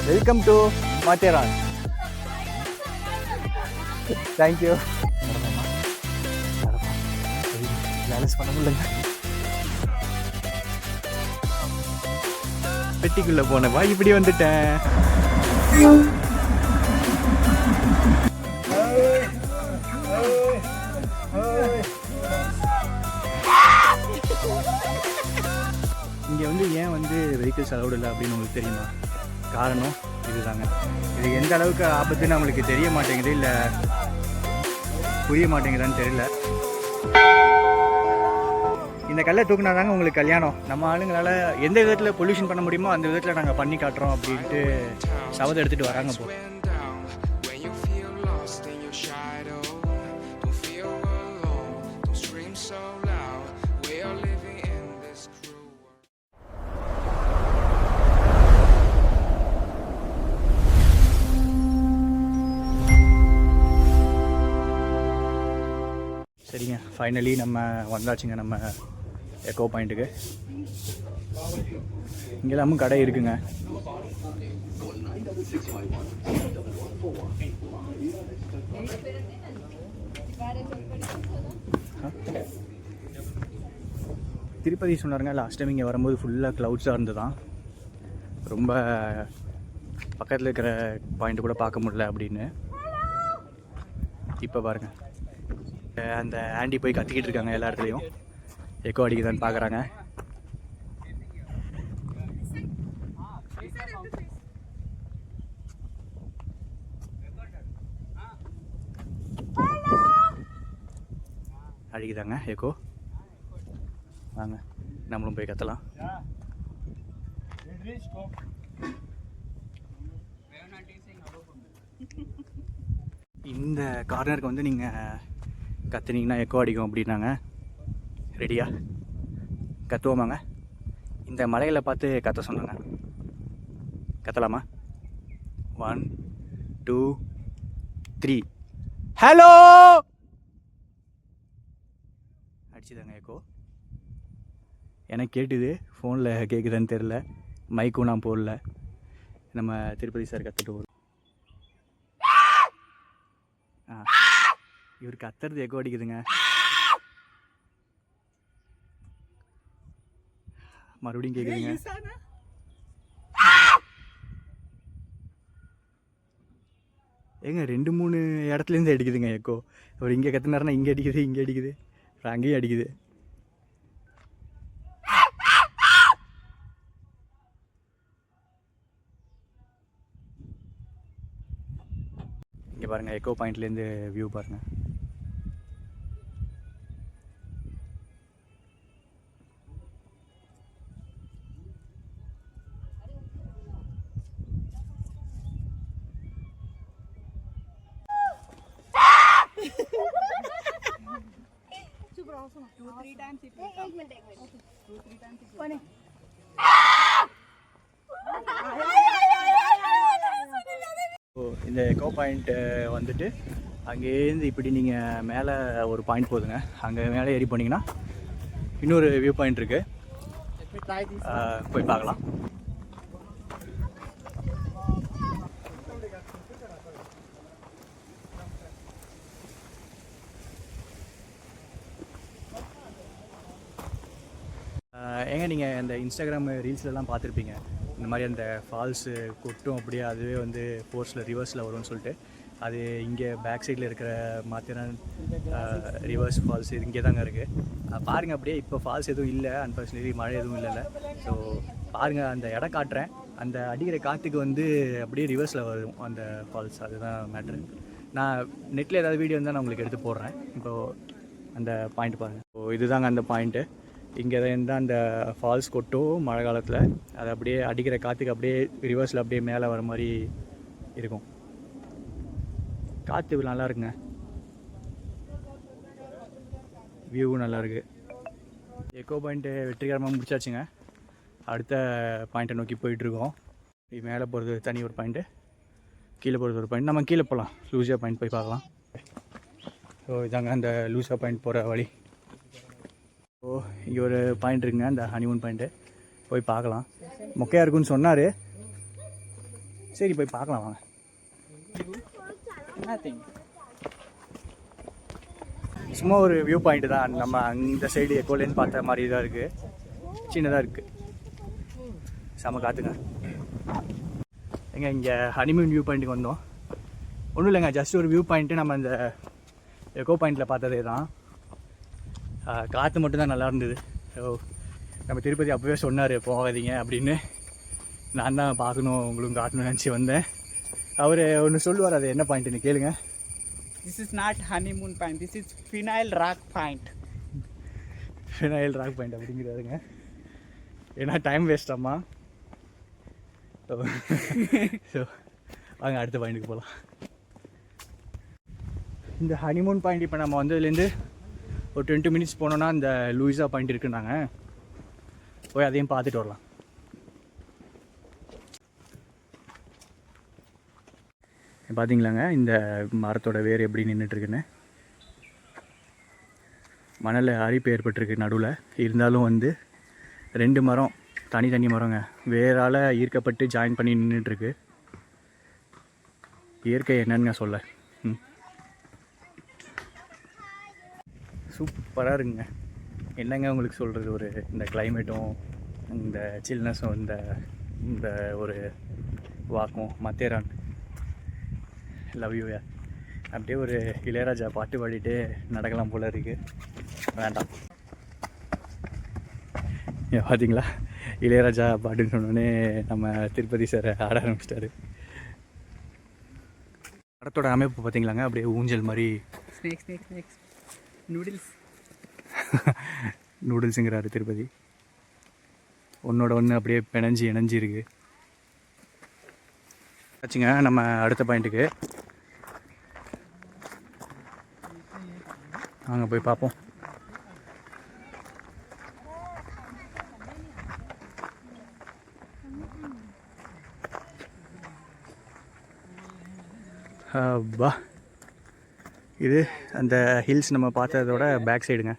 Welcome to Matheran. Thank you. Balance பண்ண முடியலங்க. பெட்டிக்குள்ள போனவா இப்படி வந்துட்டேன். இங்கே வந்து ஏன் வந்து வெஹிக்கிள்ஸ் அலௌடு இல்லை அப்படின்னு உங்களுக்கு தெரியுமா? காரணம் இதுதாங்க. இது எந்த அளவுக்கு ஆபத்துன்னு நம்மளுக்கு தெரிய மாட்டேங்குது, இல்லை புரிய மாட்டேங்குதான்னு தெரியல. இந்த கல்லை தூக்குனா தாங்க உங்களுக்கு கல்யாணம். நம்ம ஆளுங்களால் எந்த விதத்தில் பொல்யூஷன் பண்ண முடியுமோ அந்த விதத்தில் நாங்கள் பண்ணி காட்டுறோம் அப்படின்ட்டு சபதம் எடுத்துகிட்டு வராங்க. போ சரிங்க, ஃபைனலி நம்ம வந்தாச்சுங்க நம்ம எக்கோ பாயிண்ட்டுக்கு. இங்கெல்லாமும் கடை இருக்குங்க. திருப்பதி சொன்னாருங்க, லாஸ்ட் டைம் இங்கே வரும்போது ஃபுல்லாக க்ளவுட்ஸாக இருந்து தான் ரொம்ப பக்கத்தில் இருக்கிற பாயிண்ட் கூட பார்க்க முடியல அப்படின்னு. இப்போ பாருங்கள், அந்த ஆண்டி போய் கத்திக்கிட்டு இருக்காங்க எல்லா இடத்துலையும். எக்கோ அடிக்குதான்னு பார்க்குறாங்க. அடிக்குதாங்க எக்கோ. வாங்க நம்மளும் போய் கத்தலாம். இந்த கார்னருக்கு வந்து நீங்கள் கத்துனீங்கன்னா எக்கோ அடிக்கும் அப்படின்னாங்க. ரெடியா? கத்துவோமாங்க? இந்த மலைகளை பார்த்து கத்த சொன்னாங்க. கத்தலாமா? 1 2 3. ஹலோ அடிச்சுதாங்க எக்கோ. எனக்கு கேட்டுது, ஃபோனில் கேட்குதான்னு தெரில. மைக்கும் நான் போடல. நம்ம திருப்பதி சார் கற்றுட்டு வரும். இவர் கத்துறது எக்கோ அடிக்குதுங்க. மறுபடியும் கேக்குதுங்க. ஏங்க 2-3 இடத்துலேருந்து அடிக்குதுங்க எக்கோ. அவர் இங்கே கத்துனாருன்னா இங்கே அடிக்குது, இங்கே அடிக்குது, அங்கேயும் அடிக்குது. இங்கே பாருங்கள், எக்கோ பாயிண்ட்லேருந்து வியூ பாருங்கள். இந்த எக்கோ பாயிண்ட் வந்துட்டு அங்கேருந்து இப்படி நீங்கள் மேலே ஒரு பாயிண்ட் போதுங்க. அங்கே மேலே ஏறி போனீங்கன்னா இன்னொரு வியூ பாயிண்ட் இருக்குது, போய் பார்க்கலாம். ஏங்க நீங்கள் இந்த இன்ஸ்டாகிராம் ரீல்ஸ்லலாம் பார்த்துருப்பீங்க, இந்த மாதிரி அந்த ஃபால்ஸு கொட்டும் அப்படியே அதுவே வந்து ஃபோர்ஸில் ரிவர்ஸில் வரும்னு சொல்லிட்டு. அது இங்கே பேக் சைடில் இருக்கிற மாத்திரன் ரிவர்ஸ் ஃபால்ஸ் இது இங்கே தாங்க இருக்குது. பாருங்கள், அப்படியே இப்போ ஃபால்ஸ் எதுவும் இல்லை, அன்ஃபார்ச்சுனேட்லி மழை எதுவும் இல்லைல்ல. ஸோ பாருங்கள், அந்த இடம் காட்டுறேன். அந்த அடிக்கிற காற்றுக்கு வந்து அப்படியே ரிவர்ஸில் வரும் அந்த ஃபால்ஸ். அதுதான் மேட்ரு. நான் நெட்டில் ஏதாவது வீடியோ இருந்தால் நான் உங்களுக்கு எடுத்து போடுறேன். இப்போது அந்த பாயிண்ட் பாருங்கள். ஸோ இதுதாங்க அந்த பாயிண்ட்டு. இங்கே தான் அந்த ஃபால்ஸ் கொட்டும் மழை காலத்தில். அது அப்படியே அடிக்கிற காற்றுக்கு அப்படியே ரிவர்ஸில் அப்படியே மேலே வர மாதிரி இருக்கும். காற்று நல்லா இருக்குங்க, வியூவும் நல்லாயிருக்கு. எக்கோ பாயிண்ட்டு வெற்றிகரமாக முடிச்சாச்சுங்க. அடுத்த பாயிண்ட்டை நோக்கி போயிட்டுருக்கோம். மேலே போகிறது தனி ஒரு பாயிண்ட்டு, கீழே போகிறது ஒரு பாயிண்ட். நம்ம கீழே போகலாம், லூசியா பாயிண்ட் போய் பார்க்கலாம். ஸோ இதாங்க அந்த லூசியா பாயிண்ட் போகிற வழி. ஸோ இங்கே ஒரு பாயிண்ட் இருக்குங்க, அந்த ஹனிமூன் பாயிண்ட்டு. போய் பார்க்கலாம். மொக்கையாக இருக்குன்னு சொன்னார். சரி போய் பார்க்கலாம் வாங்க. சும்மா ஒரு வியூ பாயிண்ட் தான். நம்ம அந்த சைடு எக்கோலேன்னு பார்த்த மாதிரி தான் இருக்குது, சின்னதாக இருக்குது, செம காற்றுங்க. இங்கே ஹனிமூன் வியூ பாயிண்ட்டுக்கு வந்தோம். ஒன்றும் இல்லைங்க, ஜஸ்ட் ஒரு வியூ பாயிண்ட்டு நம்ம அந்த எக்கோ பாயிண்டில் பார்த்ததே தான். காற்று மட்டும்தான் நல்லா இருந்தது. ஸோ நம்ம திருப்பதி அப்போவே சொன்னார் போகாதீங்க அப்படின்னு. நான் தான் பார்க்கணும் உங்களுக்கு காட்டணும்னு நினச்சி வந்தேன். அவர் ஒன்று சொல்லுவார், அது என்ன பாயிண்ட்டுன்னு கேளுங்க. This is not honeymoon point. This is Phenyl Rock Point. Phenyl Rock Point அப்படிங்கிறாருங்க. ஏன்னா டைம் வேஸ்டாம்மா. ஸோ வாங்க அடுத்த பாயிண்ட்டுக்கு போகலாம். இந்த ஹனிமூன் பாயிண்ட் இப்போ நம்ம வந்ததுலேருந்து ஒரு 20 மினிட்ஸ் போனோன்னா இந்த லூயிஸா பாயிண்ட் இருக்குன்னாங்க. போய் அதையும் பார்த்துட்டு வரலாம். பார்த்தீங்களாங்க இந்த மரத்தோட வேர் எப்படி நின்றுட்டுருக்குன்னு. மணலில் அரிப்பு ஏற்பட்டிருக்கு நடுவில். இருந்தாலும் வந்து 2 மரம் தனி மரங்க வேரால் ஈர்க்கப்பட்டு ஜாயின் பண்ணி நின்றுட்டுருக்கு. இயற்கை என்னன்னு சொல்ல சூப்பராக இருக்குங்க. என்னங்க உங்களுக்கு சொல்கிறது, ஒரு இந்த கிளைமேட்டும் இந்த சில்னஸும் இந்த ஒரு வாக்கும் மத்தேரான் லவ் யூ. அப்படியே ஒரு இளையராஜா பாட்டு பாடிட்டு நடக்கலாம் போல இருக்குது. வேண்டாம், பார்த்தீங்களா இளையராஜா பாட்டுன்னு சொன்னோடனே நம்ம திருப்பதி சார் ஆட ஆரம்பிச்சிட்டாரு. படத்தோட அமைப்பு பார்த்தீங்களாங்க, அப்படியே ஊஞ்சல் மாதிரி. நூடுல்ஸுங்கிறாரு திருப்பதி. ஒன்றோட ஒன்று அப்படியே இணைஞ்சி இருக்கு. ஆச்சுங்க நம்ம அடுத்த பாயிண்ட்டுக்கு வாங்க போய் பார்ப்போம். பா இது அந்த ஹில்ஸ் நம்ம பார்த்ததோட பேக் சைடுங்க.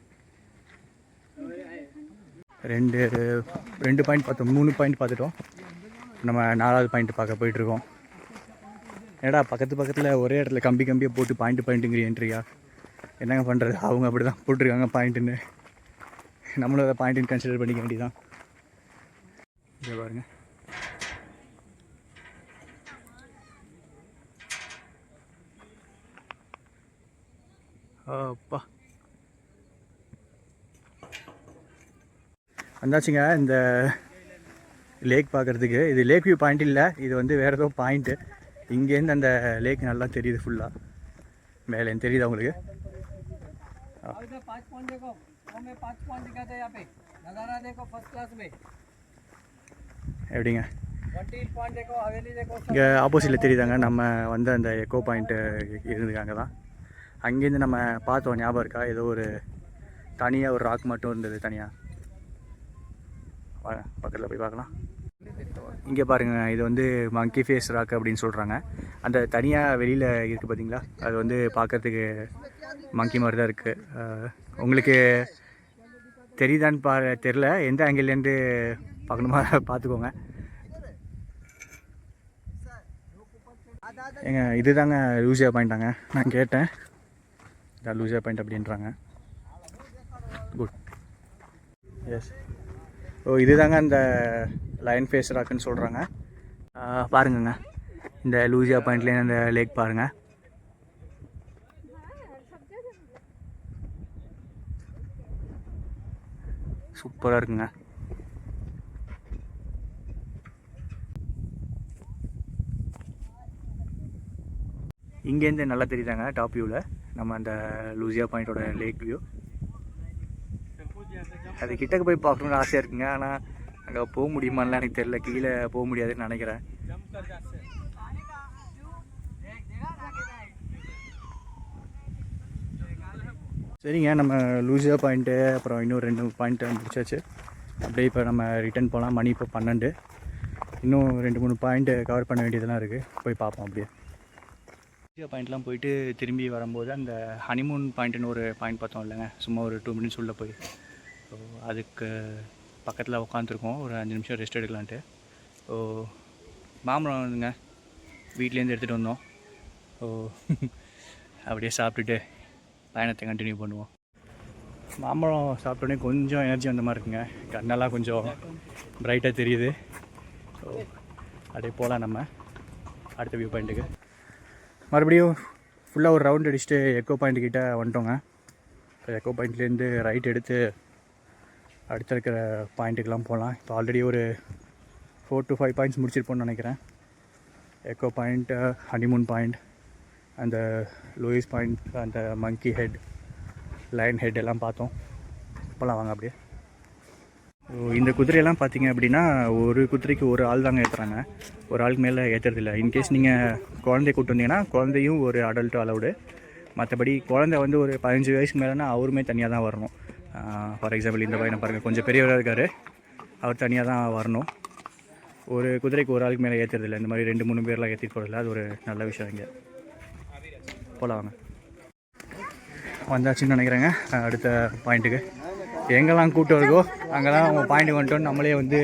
2 பாயிண்ட் பார்த்தோம், 3 பாயிண்ட் பார்த்துட்டோம். நம்ம 4வது பாயிண்ட் பார்க்க போயிட்டுருக்கோம். ஏடா பக்கத்தில் ஒரே இடத்துல கம்பியை போட்டு பாயிண்ட்டுங்கிற என்ட்ரியா? என்னங்க பண்ணுறது, அவங்க அப்படி தான் போட்டிருக்காங்க பாயிண்ட்டுன்னு. நம்மளும் அதை பாயிண்ட்டுன்னு கன்சிடர் பண்ணிக்க வேண்டியதான். இங்கே பாருங்க, அப்பா வந்தாச்சுங்க இந்த லேக் பார்க்குறதுக்கு. இது லேக் வியூ பாயிண்ட் இல்லை, இது வந்து வேறு ஏதோ பாயிண்ட்டு. இங்கேருந்து அந்த லேக் நல்லா தெரியுது ஃபுல்லாக. மேலே தெரியுதா உங்களுக்கு? எப்படிங்க இங்கே ஆப்போசிட்டில் தெரியுதாங்க நம்ம வந்து அந்த எக்கோ பாயிண்ட்டு இருந்துக்காங்க தான். அங்கேருந்து நம்ம பார்த்தோம், ஞாபகம் இருக்கா? ஏதோ ஒரு தனியாக ஒரு ராக் மட்டும் இருந்தது தனியாக. பக்கத்தில் போய் பார்க்கலாம். இங்கே பாருங்கள், இது வந்து மங்கி ஃபேஸ் ராக் அப்படின்னு சொல்கிறாங்க. அந்த தனியாக வெளியில் இருக்குது பார்த்தீங்களா, அது வந்து பார்க்குறதுக்கு மங்கி மாதிரி தான் இருக்குது. உங்களுக்கு தெரியுதான்னு தெரில, எந்த ஆங்கிள்லேருந்து பார்க்கணுமா பார்த்துக்கோங்க. ஏங்க இது தாங்க லூசியா பாயிண்ட்டாங்க. நான் கேட்டேன், இதான் லூசியா பாயிண்ட் அப்படின்றாங்க. Good, yes. ஓ இது தாங்க அந்த லயன் ஃபேஸ் ராக்குன்னு சொல்கிறாங்க. பாருங்கங்க இந்த லூசியா பாயிண்ட்லேயே அந்த லேக் பாருங்கள். சூப்பராக இருக்குங்க. இங்கேருந்து நல்லா தெரியுதாங்க டாப் வியூவில் நம்ம அந்த லூசியா பாயிண்ட்டோட லேக் வியூ. அது கிட்டக்கு போய் பார்க்கணுன்னு ஆசையாக இருக்குங்க. ஆனால் அங்கே போக முடியுமான்னு எனக்கு தெரியல, கீழே போக முடியாதுன்னு நினைக்கிறேன். சரிங்க, நம்ம லூசியா பாயிண்ட்டு அப்புறம் இன்னும் 2 பாயிண்ட்டு முடிச்சாச்சு. அப்படியே இப்போ நம்ம ரிட்டர்ன் போகலாம். மணி இப்போ 12. இன்னும் 2-3 பாயிண்ட்டு கவர் பண்ண வேண்டியதெல்லாம் இருக்குது, போய் பார்ப்போம். அப்படியே லூசியா பாயிண்ட்லாம் போயிட்டு திரும்பி வரும்போது அந்த ஹனிமூன் பாயிண்ட்டுன்னு ஒரு பாயிண்ட் பார்த்தோம் இல்லைங்க, சும்மா ஒரு 2 மினிட்ஸ் உள்ளே போய். ஸோ அதுக்கு பக்கத்தில் உட்காந்துருக்கோம், ஒரு 5 நிமிஷம் ரெஸ்ட் எடுக்கலான்ட்டு. ஸோ மாமரம் வந்துங்க வீட்லேருந்து எடுத்துகிட்டு வந்தோம். ஸோ அப்படியே சாப்பிட்டுட்டு பயணத்தை கண்டினியூ பண்ணுவோம். மாம்பழம் சாப்பிட்டோன்னே கொஞ்சம் எனர்ஜி வந்த மாதிரி இருக்குங்க. கண்ணெல்லாம் கொஞ்சம் ப்ரைட்டாக தெரியுது. ஸோ அப்படியே போகலாம் நம்ம அடுத்த வியூ பாயிண்ட்டுக்கு. மறுபடியும் ஃபுல்லாக ஒரு ரவுண்ட் அடிச்சுட்டு எக்கோ பாயிண்ட்டுக்கிட்ட வந்துட்டோங்க. இப்போ எக்கோ பாயிண்ட்லேருந்து ரைட் எடுத்து அடுத்த இருக்கிற பாயிண்ட்டுக்கெலாம் போகலாம். இப்போ ஆல்ரெடி ஒரு 4 to 5 பாயிண்ட்ஸ் முடிச்சிருப்போம்னு நினைக்கிறேன். எக்கோ பாயிண்ட், ஹனிமூன் பாயிண்ட், அந்த லூயிஸ் பாயிண்ட், அந்த மங்கி ஹெட், லயன் ஹெட் எல்லாம் பார்த்தோம். இப்போலாம் வாங்க அப்படியே. இந்த குதிரையெல்லாம் பார்த்தீங்க அப்படின்னா ஒரு குதிரைக்கு ஒரு ஆள் தாங்க ஏற்றுறாங்க, ஒரு ஆளுக்கு மேலே ஏற்றுறதில்ல. இன்கேஸ் நீங்கள் குழந்தைய கூப்பிட்டு வந்தீங்கன்னா குழந்தையும் ஒரு அடல்ட்டு அலவுடு. மற்றபடி குழந்தை வந்து ஒரு 15 வயசுக்கு மேலேனா அவருமே தனியாக தான் வரணும். ஃபார் எக்ஸாம்பிள் இந்த பையனை பாருங்கள், கொஞ்சம் பெரியவராக இருக்கார், அவர் தனியாக தான் வரணும். ஒரு குதிரைக்கு ஒரு ஆளுக்கு மேலே ஏற்றுறதில்ல. இந்த மாதிரி 2-3 பேர்லாம் ஏற்றிட்டு போகிறதில்ல. அது ஒரு நல்ல விஷயம். இங்கே போகலாம் வாங்க. வந்தாச்சுன்னு நினைக்கிறேங்க அடுத்த பாயிண்ட்டுக்கு. எங்கெல்லாம் கூப்பிட்டு வருதோ அங்கெல்லாம் அவங்க பாயிண்ட் வந்துட்டோன்னு நம்மளே வந்து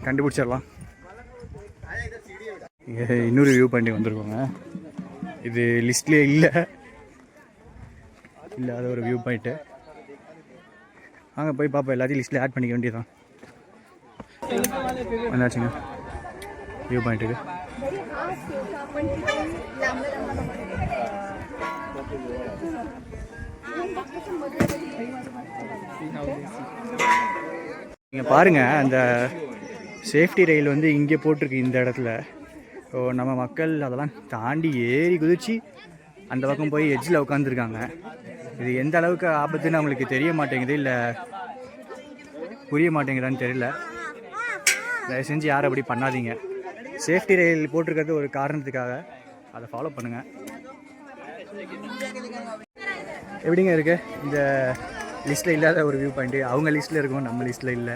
கண்டுபிடிச்சிடலாம். இன்னொரு வியூ பாயிண்ட் வந்துருக்கோங்க. இது லிஸ்ட்லேயே இல்லாத ஒரு வியூ பாயிண்ட்டு. வாங்க போய் பார்ப்போம். எல்லாத்தையும் லிஸ்ட்டில் ஆட் பண்ணிக்க வேண்டியதான். வந்தாச்சுங்க வியூ பாயிண்ட்டுக்கு. நீங்கள் பாருங்கள், அந்த சேஃப்டி ரயில் வந்து இங்கே போட்டிருக்கு இந்த இடத்துல. ஸோ நம்ம மக்கள் அதெல்லாம் தாண்டி ஏறி குதிச்சு அந்த பக்கம் போய் எட்ஜில் உட்காந்துருக்காங்க. இது எந்த அளவுக்கு ஆபத்துன்னு அவங்களுக்கு தெரிய மாட்டேங்குது, இல்லை புரிய மாட்டேங்குதான்னு தெரியல. தயவு செஞ்சு யாரும் அப்படி பண்ணாதீங்க. சேஃப்டி ரயில் போட்டிருக்கிறது ஒரு காரணத்துக்காக, அதை ஃபாலோ பண்ணுங்கள். எப்படிங்க இருக்குது இந்த லிஸ்ட்டில் இல்லாத ஒரு வியூ பாயிண்ட்டு? அவங்க லிஸ்ட்டில் இருக்கும், நம்ம லிஸ்ட்டில் இல்லை.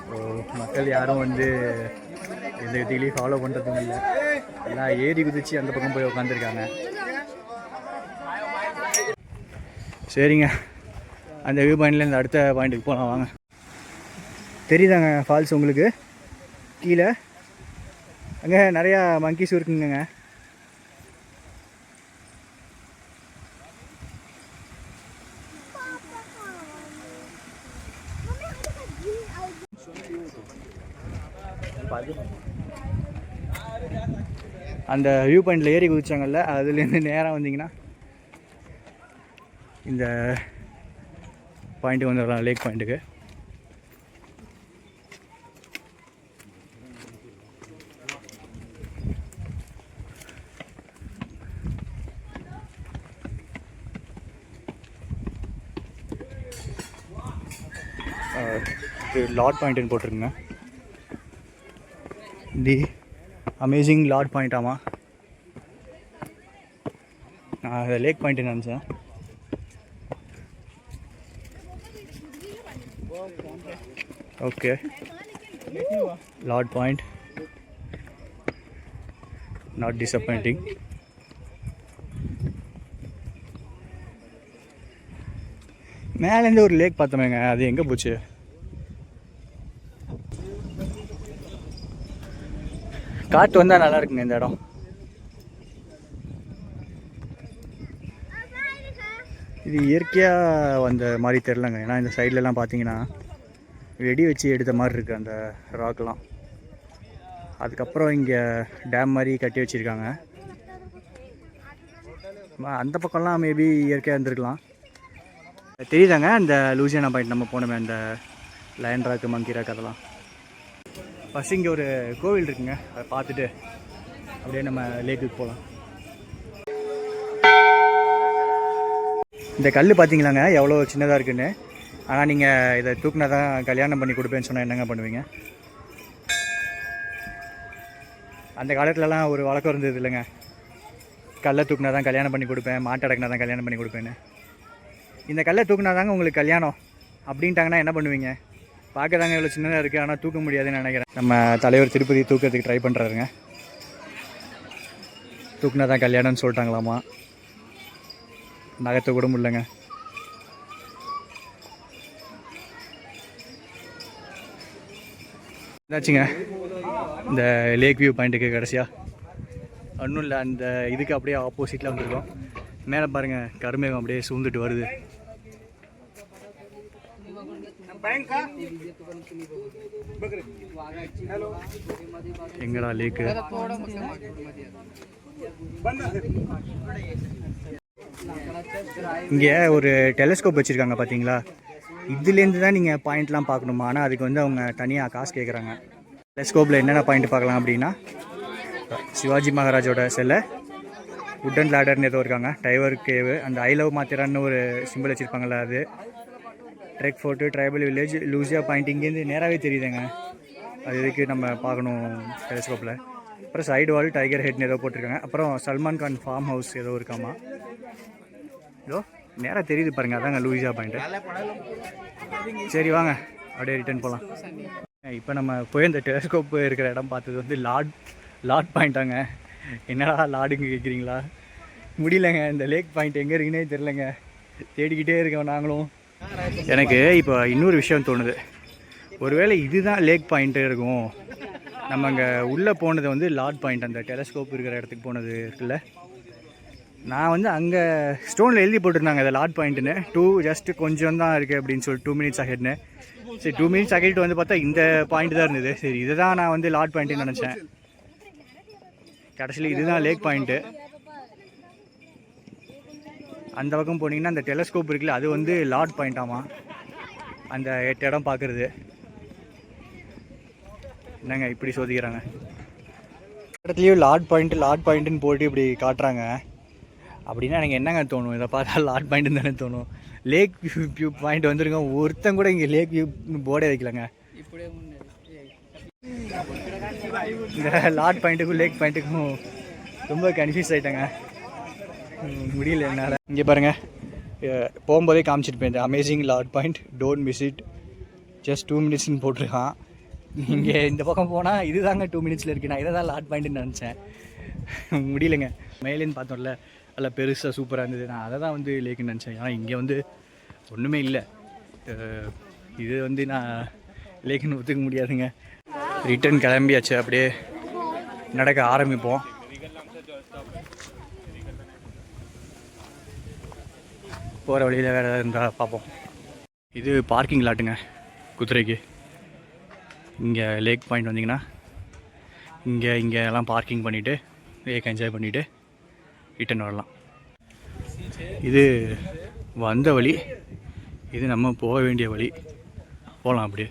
ஸோ மக்கள் யாரும் வந்து எந்த விதிகளையும் ஃபாலோ பண்ணுறதும் இல்லை. எல்லாம் ஏறி குதிச்சு அந்த பக்கம் போய் உட்காந்துருக்காங்க. சரிங்க, அந்த வியூ பாயிண்ட்லேருந்து அடுத்த பாயிண்ட்டுக்கு போகலாம் வாங்க. தெரியுதாங்க ஃபால்ஸ் உங்களுக்கு? கீழே அங்கே நிறையா மங்கீஸ் இருக்குங்க. அந்த வியூ பாயிண்டில் ஏறி குதிச்சாங்கல்ல, அதுலேருந்து நேராக வந்தீங்கன்னா இந்த பாயிண்ட்டுக்கு வந்துடலாம், லேக் பாயிண்ட்டுக்கு. லார்ட் பாயிண்ட்டுன்னு போட்டிருக்குங்க. The amazing Lord point. ஆமாம், நான் அதை லேக் பாயிண்ட்டு நினச்சேன். Okay, Lord point, not disappointing. மேலேருந்து ஒரு லேக் பார்த்தோமேங்க, அது எங்கே போச்சு? காற்று வந்தால் நல்லா இருக்குங்க இந்த இடம். இது இயற்கையாக வந்த மாதிரி தெரிலங்க. ஏன்னா இந்த சைட்லலாம் பார்த்தீங்கன்னா வெடி வச்சு எடுத்த மாதிரி இருக்குது அந்த ராக்கெலாம். அதுக்கப்புறம் இங்கே டேம் மாதிரி கட்டி வச்சுருக்காங்க. அந்த பக்கம்லாம் மேபி இயற்கையாக இருந்திருக்கலாம். தெரியுதாங்க அந்த லூசியானா பாயிண்ட் நம்ம போனோமே, அந்த லயன் ராக்கு, மங்கி ராக், அதெல்லாம். ஃபஸ்ட் இங்கே ஒரு கோவில் இருக்குங்க, அதை பார்த்துட்டு அப்படியே நம்ம லேக்குக்கு போகலாம். இந்த கல் பார்த்தீங்களாங்க எவ்வளோ சின்னதாக இருக்குன்னு. ஆனால் நீங்கள் இதை தூக்குனா தான் கல்யாணம் பண்ணி கொடுப்பேன்னு சொன்னால் என்னங்க பண்ணுவீங்க? அந்த காலத்துலலாம் ஒரு வழக்கம் இருந்தது இல்லைங்க, கல்லை தூக்குனா தான் கல்யாணம் பண்ணி கொடுப்பேன், மாட்டை அடக்குனா தான் கல்யாணம் பண்ணி கொடுப்பேன்னு. இந்த கல்லை தூக்குனா தாங்க உங்களுக்கு கல்யாணம் அப்படின்ட்டாங்கன்னா என்ன பண்ணுவீங்க? பார்க்க தாங்க இவ்வளோ சின்னதாக இருக்குது, ஆனால் தூக்க முடியாதுன்னு நினைக்கிறேன். நம்ம தலைவர் திருப்பதி தூக்கிறதுக்கு ட்ரை பண்ணுறாருங்க. தூக்குனா தான் கல்யாணம்னு சொல்லிட்டாங்களாமா. நகத்தை கூட முடியலங்க. என்னாச்சுங்க? இந்த லேக் வியூ பாயிண்ட்டுக்கு கடைசியாக ஒன்றும் இல்லை, அந்த இதுக்கு அப்படியே ஆப்போசிட்டில் வந்துருக்கோம். மேலே பாருங்கள் கருமேகம் அப்படியே சூழ்ந்துட்டு வருது. எங்கடா லேக்கு? இங்கே ஒரு டெலஸ்கோப் வச்சுருக்காங்க பார்த்தீங்களா? இதுலேருந்து தான் நீங்கள் பாயிண்ட்லாம் பார்க்கணுமா? ஆனால் அதுக்கு வந்து அவங்க தனியாக காசு கேட்குறாங்க. டெலஸ்கோப்பில் என்னென்ன பாயிண்ட் பார்க்கலாம் அப்படின்னா, சிவாஜி மகாராஜோட சிலை, உட்டன் லேடர்னு ஏதோ இருக்காங்க, டைவர் கேவு, அந்த ஐ லவ் மாத்திரான்னு ஒரு சிம்பிள் வச்சுருப்பாங்கள்ல அது, trek fort, tribal village, Lucia point இங்கேருந்து நேராகவே தெரியுதுங்க. அது இதுக்கு நம்ம பார்க்கணும் டெலஸ்கோப்பில். அப்புறம் சைடு வால், டைகர் ஹெட்னு ஏதோ போட்டிருக்காங்க. அப்புறம் சல்மான் கான் ஃபார்ம் ஹவுஸ் ஏதோ இருக்காமா, ஏதோ நேராக தெரியுது பாருங்கள், அதாங்க லூசியா பாயிண்ட்டு. சரி வாங்க அப்படியே ரிட்டர்ன் போகலாம். இப்போ நம்ம போய் அந்த டெலஸ்கோப் இருக்கிற இடம் பார்த்தது வந்து லார்ட் பாயிண்ட்டாங்க. என்னடா லார்டுங்க கேட்குறீங்களா? முடியலங்க, இந்த லேக் பாயிண்ட் எங்கே இருக்குன்னே தெரிலங்க, தேடிக்கிட்டே இருக்கோம் நாங்களும். எனக்கு இப்போ இன்னொரு விஷயம் தோணுது, ஒருவேளை இதுதான் லேக் பாயிண்ட்டு இருக்கும். நம்ம அங்கே உள்ளே போனது வந்து லார்ட் பாயிண்ட், அந்த டெலஸ்கோப் இருக்கிற இடத்துக்கு போனது இருக்குல்ல. நான் வந்து அங்கே ஸ்டோனில் எழுதி போட்டிருந்தாங்க அதை லார்ட் பாயிண்ட்டுன்னு, ஜஸ்ட் கொஞ்சம் தான் இருக்குது அப்படின்னு சொல்லி 2 minutes அஹெட்னு. சரி 2 minutes அஹெட் வந்து பார்த்தா இந்த பாயிண்ட் தான் இருந்தது. சரி இதை தான் நான் வந்து லார்ட் பாயிண்ட்டுன்னு நினச்சேன். கடைசியில் இதுதான் லேக் பாயிண்ட்டு. அந்த பக்கம் போனீங்கன்னா அந்த டெலஸ்கோப் இருக்குல்ல, அது வந்து லார்ட் பாயிண்டாமா, அந்த 8 இடம் பார்க்குறது. என்னங்க இப்படி சோதிக்கிறாங்க? இடத்துலையும் லார்ட் பாயிண்ட்டுன்னு போட்டு இப்படி காட்டுறாங்க. அப்படின்னா எனக்கு என்னங்க தோணும், இதை பார்த்தா லார்ட் பாயிண்ட்டுன்னு தானே தோணும். லேக் வியூ பாயிண்ட் வந்துருக்கோம், ஒருத்தன் கூட இங்கே லேக் வியூ போர்டே வைக்கலங்க. இந்த லார்ட் பாயிண்ட்டுக்கும் லேக் பாயிண்ட்டுக்கும் ரொம்ப கன்ஃபியூஸ் ஆகிட்டாங்க, முடியல என்னால். இங்கே பாருங்கள், போகும்போதே காமிச்சிட்டு போய் இந்த amazing Lord point, don't miss it, just 2 minutesன்னு போட்டிருக்கான். இங்கே இந்த பக்கம் போனால் இது தாங்க 2 minutesல இருக்குது. நான் இதை தான் லார்ட் பாயிண்ட்டுன்னு நினச்சேன், முடியலைங்க. மேலேன்னு பார்த்தோம்ல, நல்லா பெருசாக சூப்பராக இருந்தது, நான் அதை தான் வந்து லேக்குன்னு நினச்சேன். ஆனால் இங்கே வந்து ஒன்றுமே இல்லை. இது வந்து நான் லேக்குன்னு ஒத்துக்க முடியாதுங்க. ரிட்டர்ன் கிளம்பியாச்சு, அப்படியே நடக்க ஆரம்பிப்போம். போகிற வழியில் வேறு ஏதாவது இருந்தால் பார்ப்போம். இது பார்க்கிங் லாட்டுங்க குதிரைக்கு. இங்கே லேக் பாயிண்ட் வந்தீங்கன்னா இங்கே எல்லாம் பார்க்கிங் பண்ணிவிட்டு லேக் என்ஜாய் பண்ணிவிட்டு ரிட்டர்ன் வரலாம். இது வந்த வழி, இது நம்ம போக வேண்டிய வழி. போகலாம் அப்படியே.